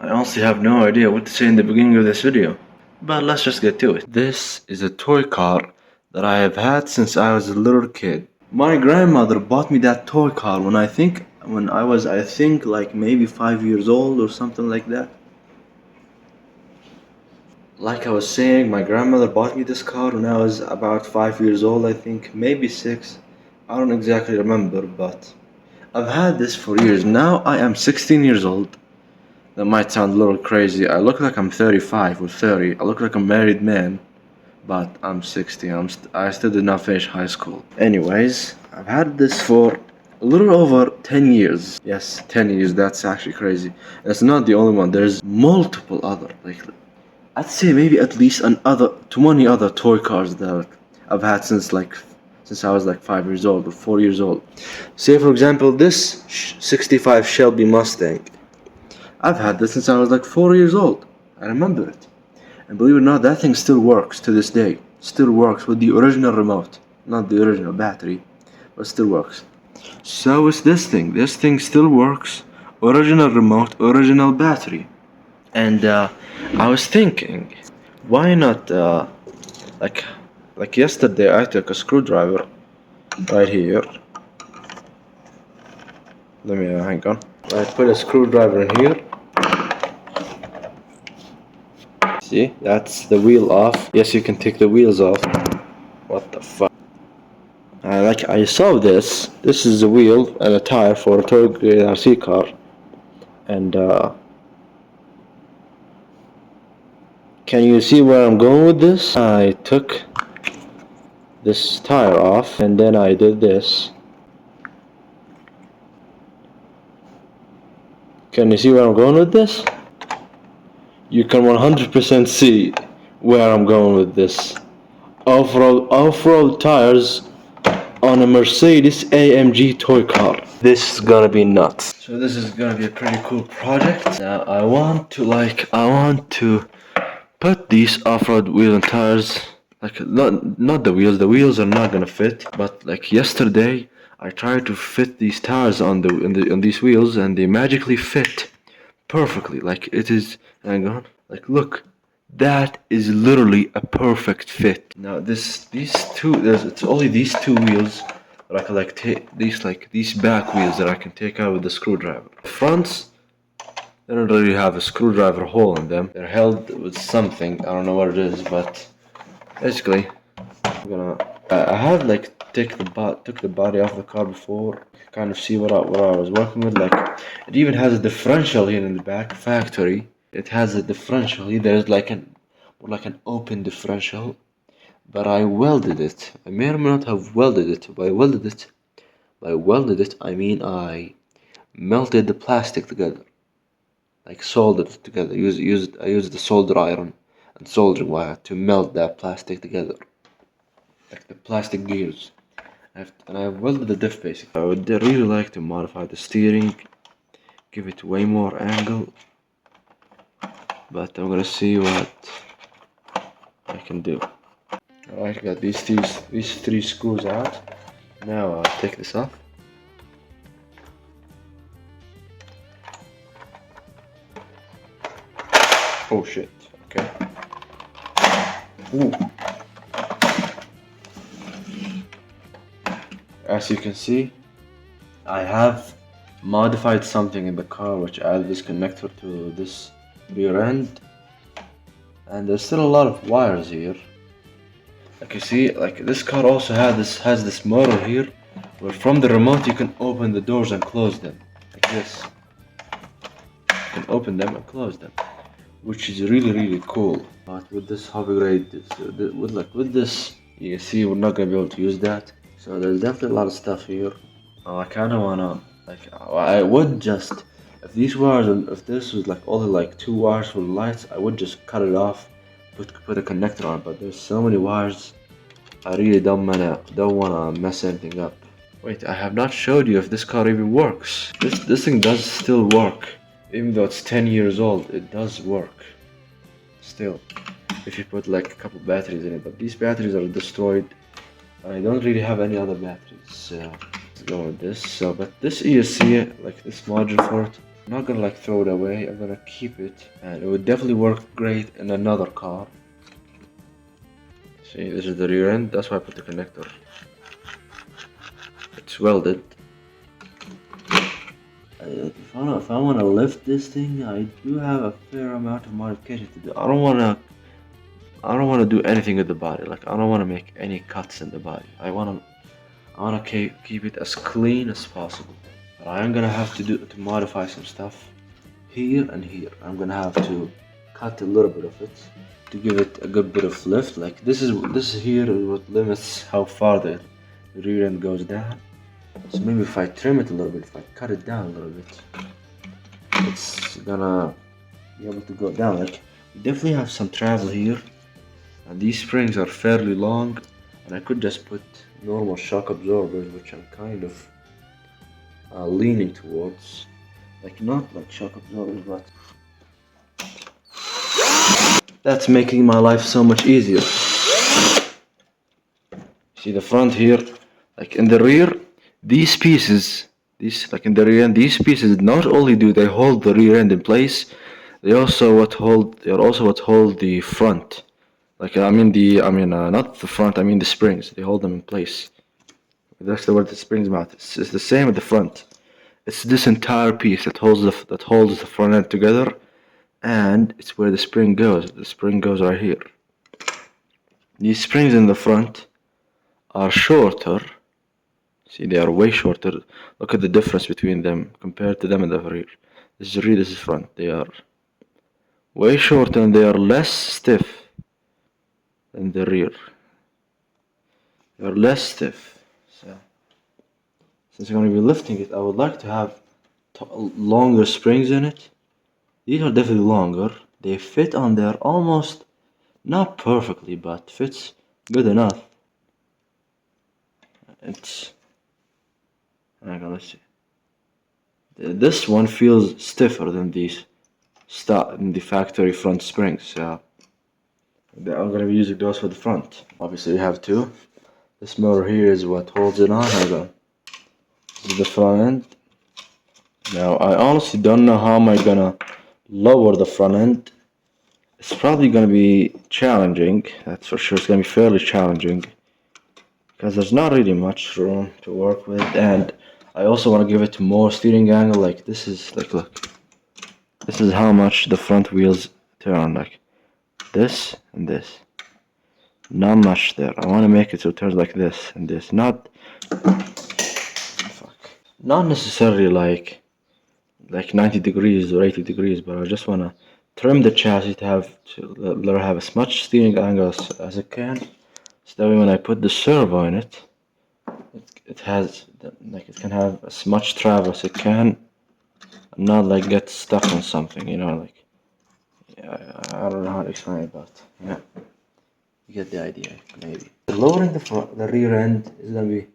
I honestly have no idea what to say in the beginning of this video, but let's just get to it. This is a toy car that I have had since I was a little kid. My grandmother bought me that toy car when I was like maybe 5 years old or something like that. Like I was saying, my grandmother bought me this car when I was about 5 years old, I think, maybe 6. I don't exactly remember, but I've had this for years. Now I am 16 years old. That might sound a little crazy. I look like I'm 35 or 30. I look like a married man, but I'm 16. I still did not finish high school. Anyways, I've had this for a little over 10 years. Yes, 10 years. That's actually crazy. It's not the only one. There's multiple other, like, I'd say maybe at least 20 other toy cars that I've had since I was like 5 years old or 4 years old. Say for example this 65 Shelby Mustang. I've had this since I was like 4 years old. I remember it. And believe it or not, that thing still works to this day. Still works with the original remote. Not the original battery, but still works. So is this thing. This thing still works. Original remote, original battery. And I was thinking, why not like yesterday I took a screwdriver right here. Let me hang on. I put a screwdriver in here. See, that's the wheel off. Yes, you can take the wheels off. What the fuck? I saw this. This is a wheel and a tire for a toy RC car. And can you see where I'm going with this? I took this tire off and then I did this. Can you see where I'm going with this? You can 100% see where I'm going with this. Off-road tires on a Mercedes AMG toy car. This is gonna be nuts. So this is gonna be a pretty cool project. Now I want to put these off-road wheel and tires, like not the wheels. The wheels are not gonna fit. But like yesterday, I tried to fit these tires on these wheels, and they magically fit perfectly. Like it is. Hang on. Like look, that is literally a perfect fit. Now it's only these two wheels that I can take these back wheels that I can take out with the screwdriver. The fronts, they don't really have a screwdriver hole in them. They're held with something. I don't know what it is, but basically, I have took the body off the car before, kind of see what I was working with. Like it even has a differential here in the back, factory. It has a differential here. There's like an open differential, but I welded it. I may or may not have welded it. By welded it, I mean I melted the plastic together, like soldered it together. I used the solder iron and soldering wire to melt that plastic together, like the plastic gears. And I welded the diff basically. I would really like to modify the steering, give it way more angle, but I'm gonna see what I can do. Alright, I got these three screws out. Now I'll take this off. Oh shit, okay. Ooh. As you can see, I have modified something in the car, which added this connector to this rear end, and there's still a lot of wires here. Like you see, like this car also has this motor here, where from the remote you can open the doors and close them, like this. You can open them and close them, which is really cool. But with this hobby grade, with this, you can see we're not gonna be able to use that. So there's definitely a lot of stuff here. I kind of wanna, I would just, if these wires, if this was like only like 2 wires for the lights, I would just cut it off, put a connector on. But there's so many wires, I really don't wanna mess anything up. Wait, I have not showed you if this car even works. This thing does still work, even though it's 10 years old. It does work still, if you put like a couple batteries in it. But these batteries are destroyed. I don't really have any other batteries. Let's go with this. But this ESC, like this module for it, I'm not gonna like throw it away, I'm gonna keep it, and it would definitely work great in another car. See, this is the rear end, that's why I put the connector. It's welded. If I wanna lift this thing, I do have a fair amount of modification to do. I don't wanna do anything with the body. Like I don't wanna make any cuts in the body. I wanna keep it as clean as possible. But I am gonna have to modify some stuff here and here. I'm gonna have to cut a little bit of it to give it a good bit of lift. Like this here is what limits how far the rear end goes down. So maybe if I trim it a little bit, if I cut it down a little bit, it's gonna be able to go down. Like we definitely have some travel here, and these springs are fairly long, and I could just put normal shock absorbers, which I'm kind of leaning towards. Like not like shock absorbers, but that's making my life so much easier. See the front here, like in the rear, these pieces, like in the rear end, these pieces not only do they hold the rear end in place, they are also what hold the front. Like not the front, I mean the springs. They hold them in place. That's the word the springs mount. It's the same with the front. It's this entire piece that holds the front end together, and it's where the spring goes. The spring goes right here. These springs in the front are shorter. See, they are way shorter. Look at the difference between them compared to them in the rear. This is rear, this is front. They are way shorter and they are less stiff than the rear. They are less stiff. So, since I'm going to be lifting it, I would like to have longer springs in it. These are definitely longer. They fit on there almost, not perfectly, but fits good enough. Hang on, let's see. This one feels stiffer than the factory front springs. So I'm gonna be using those for the front. Obviously, we have two. This motor here is what holds it on. Hang on. This is the front end. Now, I honestly don't know how am I gonna lower the front end. It's probably gonna be challenging. That's for sure. It's gonna be fairly challenging because there's not really much room to work with, and I also want to give it more steering angle. Like this is like, look, this is how much the front wheels turn. Like this and this. Not much there. I want to make it so it turns like this and this. Not necessarily like 90 degrees or 80 degrees, but I just want to trim the chassis to let it have as much steering angle as it can. So that way when I put the servo in it, it can have as much travel as it can, and not like get stuck on something, you know, like, yeah, I don't know how to explain it, but yeah, you get the idea, maybe. Lowering the rear end is gonna be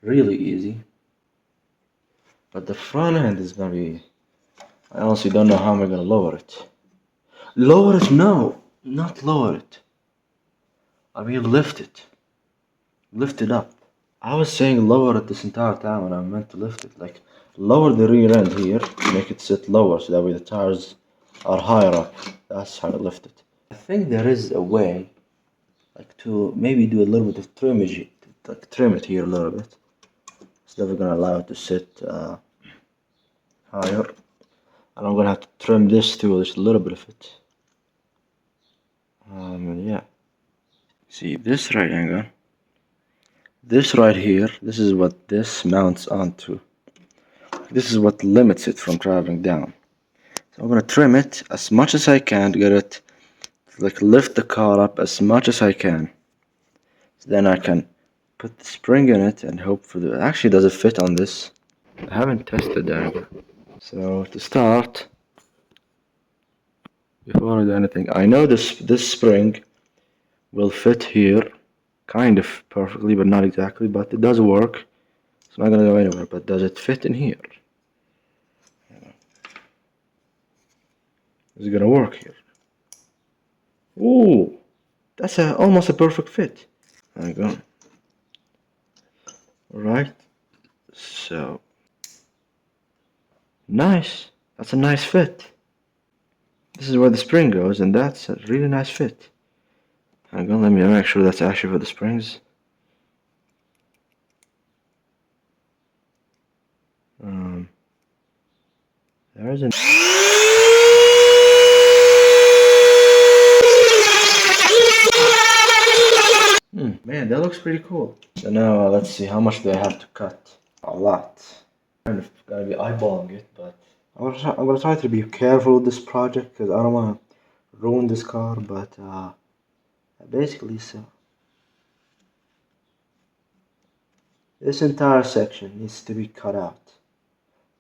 really easy, but the front end is gonna be, I honestly don't know how am I gonna lower it. Lower it? No, not lower it. I mean lift it. Lift it up. I was saying lower it this entire time when I meant to lift it. Like lower the rear end here, make it sit lower so that way the tires are higher up. That's how to lift it. I think there is a way, like to maybe do a little bit of trimmage, like trim it here a little bit. So that we're gonna allow it to sit higher. And I'm gonna have to trim this too, just a little bit of it. Yeah. See this right angle. This right here, this is what this mounts onto. This is what limits it from traveling down. So I'm gonna trim it as much as I can to get it to like lift the car up as much as I can. So then I can put the spring in it and hope for the. Actually, does it fit on this? I haven't tested that. So to start, before I do anything, I know this spring will fit here, kind of perfectly, but not exactly. But it does work. It's not gonna go anywhere. But does it fit in here? Is it gonna work here? Ooh, that's almost a perfect fit. There you go. Alright, so nice. That's a nice fit. This is where the spring goes, and that's a really nice fit. Hang on, let me make sure that's actually for the springs. There isn't. Man, that looks pretty cool. So now let's see, how much do I have to cut? A lot. Kind of gotta be eyeballing it, but I'm gonna try to be careful with this project because I don't wanna ruin this car. But basically, so this entire section needs to be cut out.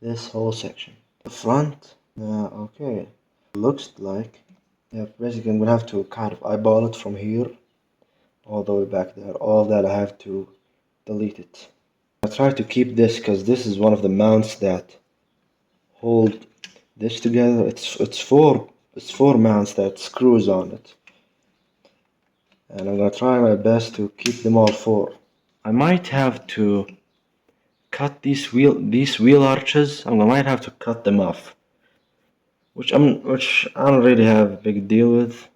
This whole section. The front, okay. Looks like, yeah, basically I'm gonna have to kind of eyeball it from here all the way back there. All that I have to delete it. I try to keep this because this is one of the mounts that hold this together. It's four mounts that screws on it, and I'm gonna try my best to keep them all four. I might have to cut these wheel arches. I might have to cut them off, which I don't really have a big deal with.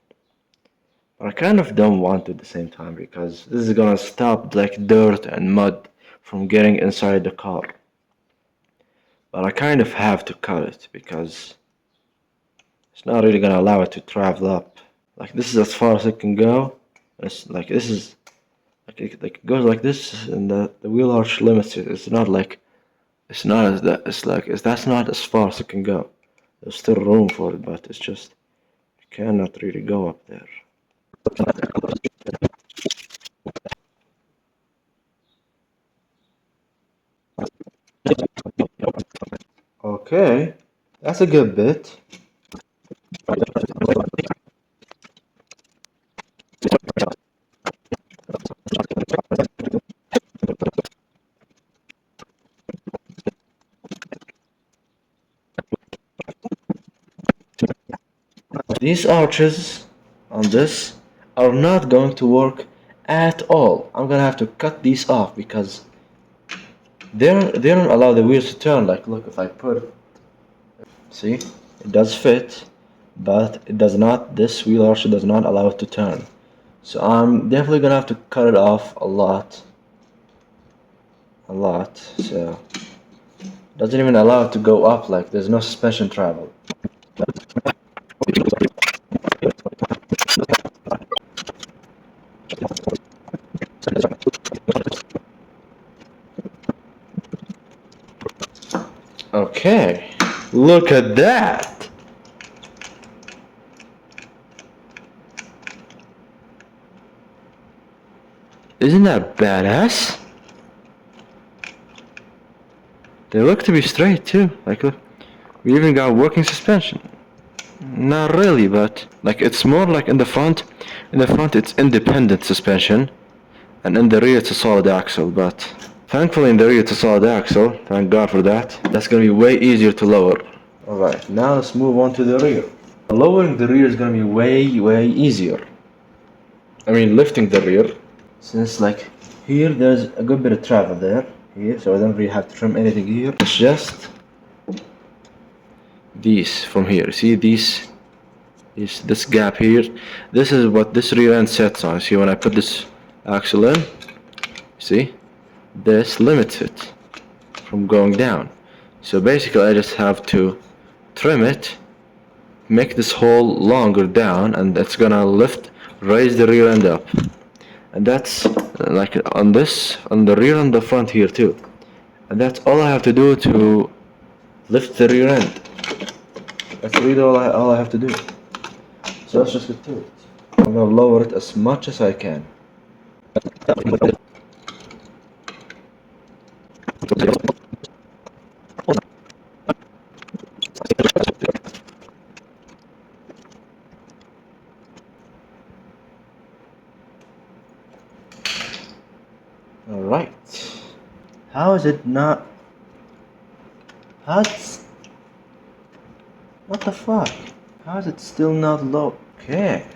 But I kind of don't want to at the same time because this is gonna stop like dirt and mud from getting inside the car. But I kind of have to cut it because it's not really gonna allow it to travel up. Like this is as far as it can go. It's like this is like it goes like this, and the wheel arch limits it. It's not like it's not as that. It's like that's not as far as it can go. There's still room for it, but it's just you cannot really go up there. Okay, that's a good bit. These arches on this are not going to work at all. I'm gonna have to cut these off because they don't allow the wheels to turn. Like look, if I put, see, it does fit, but it does not. This wheel arch does not allow it to turn. So I'm definitely gonna have to cut it off a lot. So it doesn't even allow it to go up. Like there's no suspension travel. Okay, look at that. Isn't that badass? They look to be straight too. Like look, we even got working suspension. Not really, but like it's more like in the front. In the front it's independent suspension, and in the rear it's a solid axle. But thankfully in the rear it's a solid axle. Thank God for that. That's gonna be way easier to lower. Alright, now let's move on to the rear. Lowering the rear is gonna be way easier. I mean lifting the rear. Since like here there's a good bit of travel there. Here, so I don't really have to trim anything here. It's just these from here. See this gap here. This is what this rear end sets on. See when I put this axle in, see, this limits it from going down. So basically I just have to trim it, make this hole longer down, and it's gonna raise the rear end up. And that's like on the rear and the front here too. And that's all I have to do to lift the rear end. That's really all I have to do. So let's just get to it. I'm gonna lower it as much as I can. Alright. How is it not? What the fuck? How is it still not low? Okay.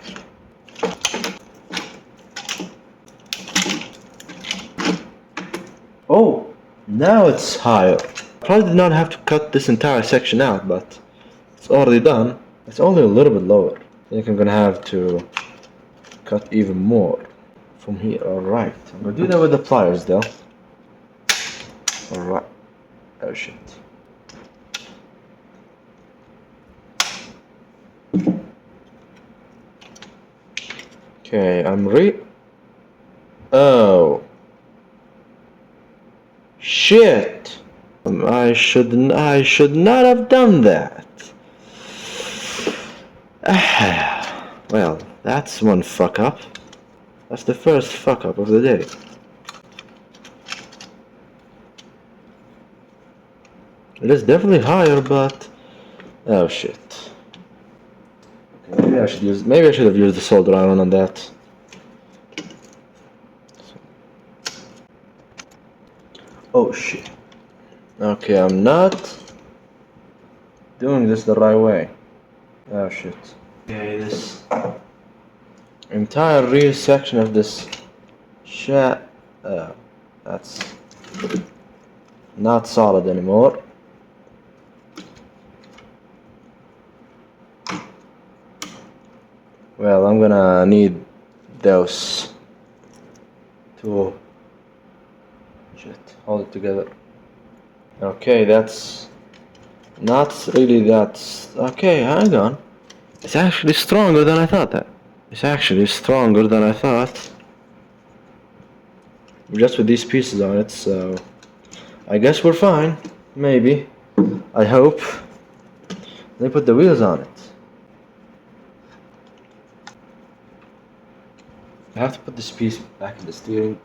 Oh, now it's higher. Probably did not have to cut this entire section out, but It's already done. It's only a little bit lower. I think I'm gonna have to cut even more from here. Alright. I'm gonna do that with the pliers though. Alright. Oh shit. Okay, I'm Oh. Shit. I should not have done that. Well, that's one fuck up. That's the first fuck up of the day. It is definitely higher, but oh shit. Okay, maybe I should have used the solder iron on that. Oh shit. Okay, I'm not doing this the right way. Oh shit. Okay, this entire rear section of this that's not solid anymore. Well, I'm gonna need those to hold it together. Okay, that's not really that. Okay, hang on. It's actually stronger than I thought. It's actually stronger than I thought. Just with these pieces on it, so I guess we're fine. Maybe. I hope. They put the wheels on it. I have to put this piece back in the steering.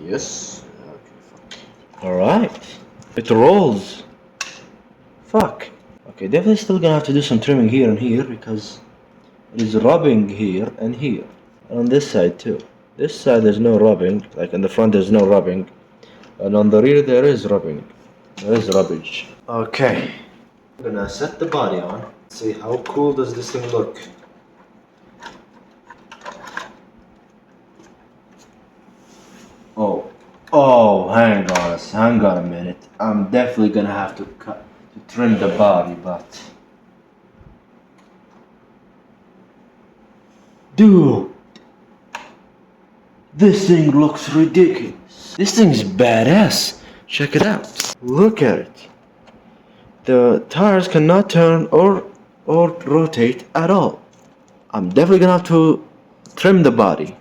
Yes. Okay. Alright. It rolls. Fuck. Okay, definitely still gonna have to do some trimming here and here because it is rubbing here and here. And on this side too. This side there's no rubbing, like in the front there's no rubbing. And on the rear there is rubbing. There is rubbish. Okay. I'm gonna set the body on. See how cool does this thing look. Oh, hang on a minute. I'm definitely gonna have to trim the body, but dude, this thing looks ridiculous. This thing's badass. Check it out. Look at it. The tires cannot turn or rotate at all. I'm definitely gonna have to trim the body.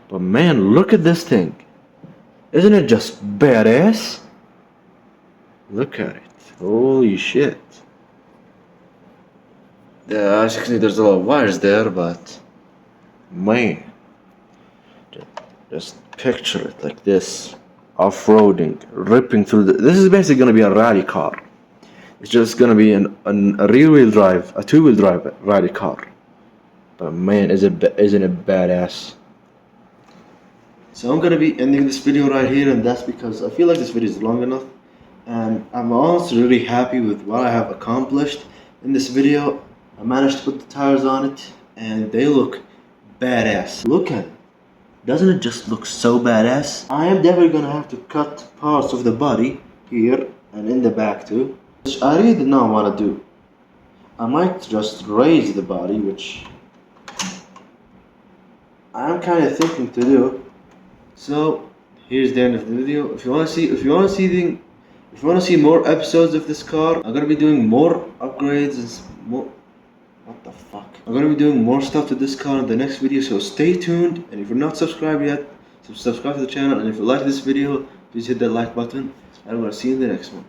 But man, look at this thing. Isn't it just badass? Look at it. Holy shit. As you can see, there's a lot of wires there, but man, just picture it like this. Off-roading, ripping through this is basically gonna be a rally car. It's just gonna be a rear-wheel drive, a two-wheel drive rally car. But man, isn't it badass? So I'm gonna be ending this video right here, and that's because I feel like this video is long enough, and I'm also really happy with what I have accomplished in this video. I managed to put the tires on it, and they look badass. Look at it. Doesn't it just look so badass? I am definitely gonna have to cut parts of the body here and in the back too, which I really did not want to do. I might just raise the body, which I'm kind of thinking to do. So here's the end of the video. If you want to see more episodes of this car, I'm gonna be doing more upgrades and more. What the fuck? I'm gonna be doing more stuff to this car in the next video, so stay tuned. And if you're not subscribed yet, subscribe to the channel. And if you like this video, please hit that like button. And I'm gonna see you in the next one.